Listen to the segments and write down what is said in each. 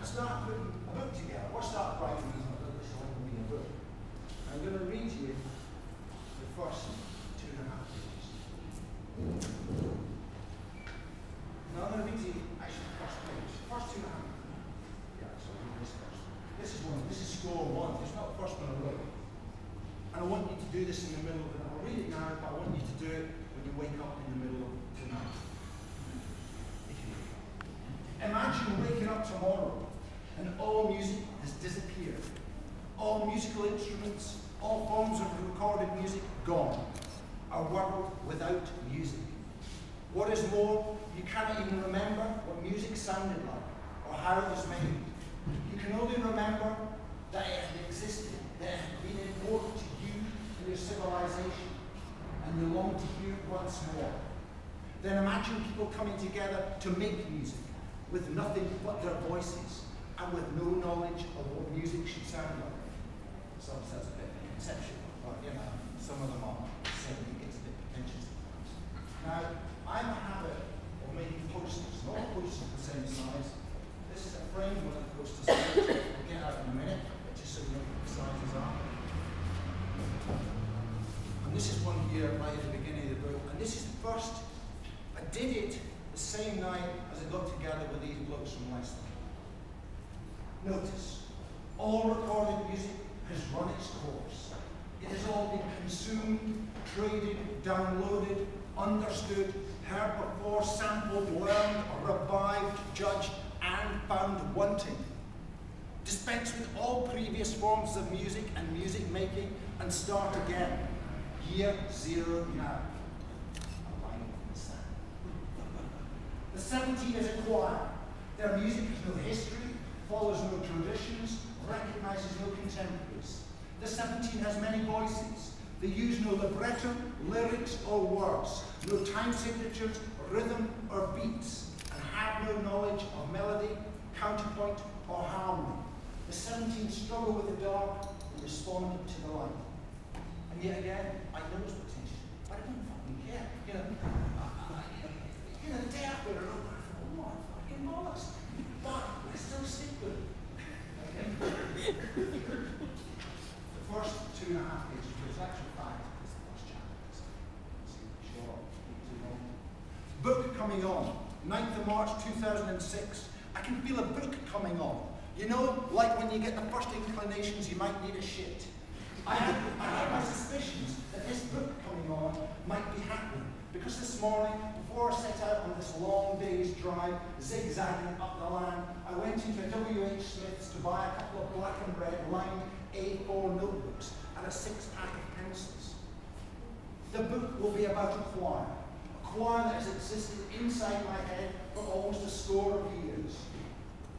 start putting a book together, or start writing these books, so it will be a book. I'm going to read you the first 2.5 pages. Now I'm going to read you actually the first page. First 2.5. Yeah, so I'll read this first. This is one. This is score 1. It's not the first one I wrote. And I want you to do this in the middle of the night. I'll read it now, but I want you to do it when you wake up in the middle of tonight. Imagine waking up tomorrow and all music has disappeared. All musical instruments, all forms of recorded music gone. A world without music. What is more, you cannot even remember what music sounded like or how it was made. You can only remember that it had existed, that it had been important to you and your civilization, and you long to hear it once more. Then imagine people coming together to make music with nothing but their voices and with no knowledge of what music should sound like. Some sounds a bit conceptual, but you know, some of them are. So it gets a bit pretentious. Now, I have a habit of making posters, not posters the same size. This is a frame one of the posters. We'll get out in a minute, but just so you know what the sizes are. And this is one here right at the beginning of the book. And this is the first. I did it the same night as I got together with these blokes from Leicester. Notice, all recorded music has run its course. It has all been consumed, traded, downloaded, understood, heard before, sampled, learned, revived, judged, and found wanting. Dispense with all previous forms of music and music making and start again. Year 0 now. The 17 is a choir. Their music has no history, follows no traditions, recognizes no contemporaries. The 17 has many voices. They use no libretto, lyrics, or words, no time signatures, rhythm, or beats, and have no knowledge of melody, counterpoint, or harmony. The 17 struggle with the dark and respond to the light. And yet again, I know it's potential, but I don't fucking care. The day after I wrote that, I thought, oh my fucking bollocks. But I still stick with it. Okay? The first 2.5 pages, which is actually 5, is the first chapter. Sure, too long. Book coming on, 9th of March 2006. I can feel a book coming on. You know, like when you get the first inclinations, you might need a shit. I had my suspicions that this book coming on might be happening. Because this morning, before I set out on this long day's drive, zigzagging up the land, I went into W.H. Smith's to buy a couple of black and red lined A4 notebooks and a 6-pack of pencils. The book will be about a choir that has existed inside my head for almost a score of years.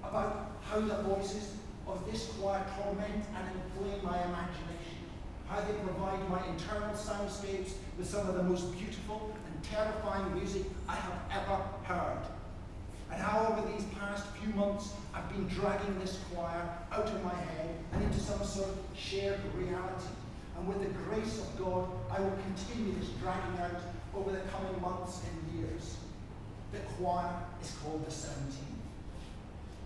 About how the voices of this choir torment and inflame my imagination. How they provide my internal soundscapes with some of the most beautiful and terrifying music I have ever heard. And how over these past few months I've been dragging this choir out of my head and into some sort of shared reality. And with the grace of God, I will continue this dragging out over the coming months and years. The choir is called the 17.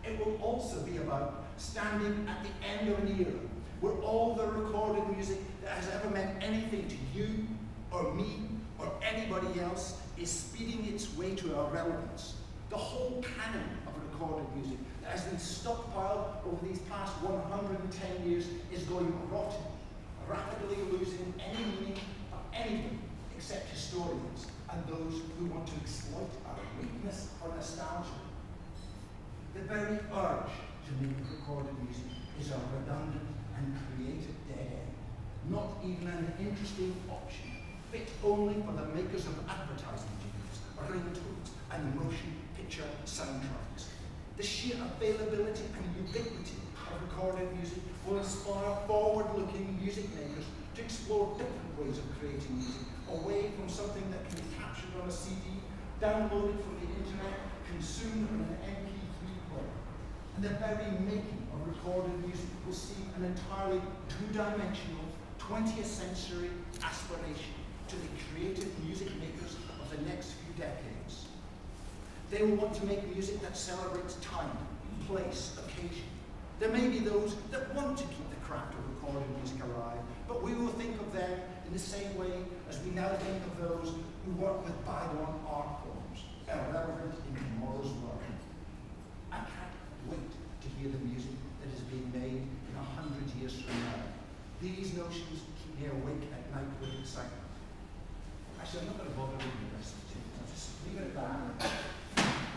It will also be about standing at the end of an era where all the recorded music that has ever meant anything to you or me or anybody else is speeding its way to irrelevance. The whole canon of recorded music that has been stockpiled over these past 110 years is going rotten, rapidly losing any meaning of anything except historians and those who want to exploit our weakness or nostalgia. The very urge to make recorded music is a redundant and creative dead end, not even an interesting option, fit only for the makers of advertising jingles, ringtones, and motion picture soundtracks. The sheer availability and ubiquity of recorded music will inspire forward-looking music makers to explore different ways of creating music, away from something that can be captured on a CD, downloaded from the internet, consumed on an MP3 player. And the very making of recorded music will see an entirely two-dimensional 20th century aspiration to the creative music makers of the next few decades. They will want to make music that celebrates time, place, occasion, There may be those that want to keep the craft of recording music alive, but we will think of them in the same way as we now think of those who work with bygone art forms, irrelevant in tomorrow's world. I can't wait to hear the music that is being made in 100 years from now. These notions keep me awake at night with excitement. Actually, I'm not going to bother reading the rest of it. I'll just leave it at that.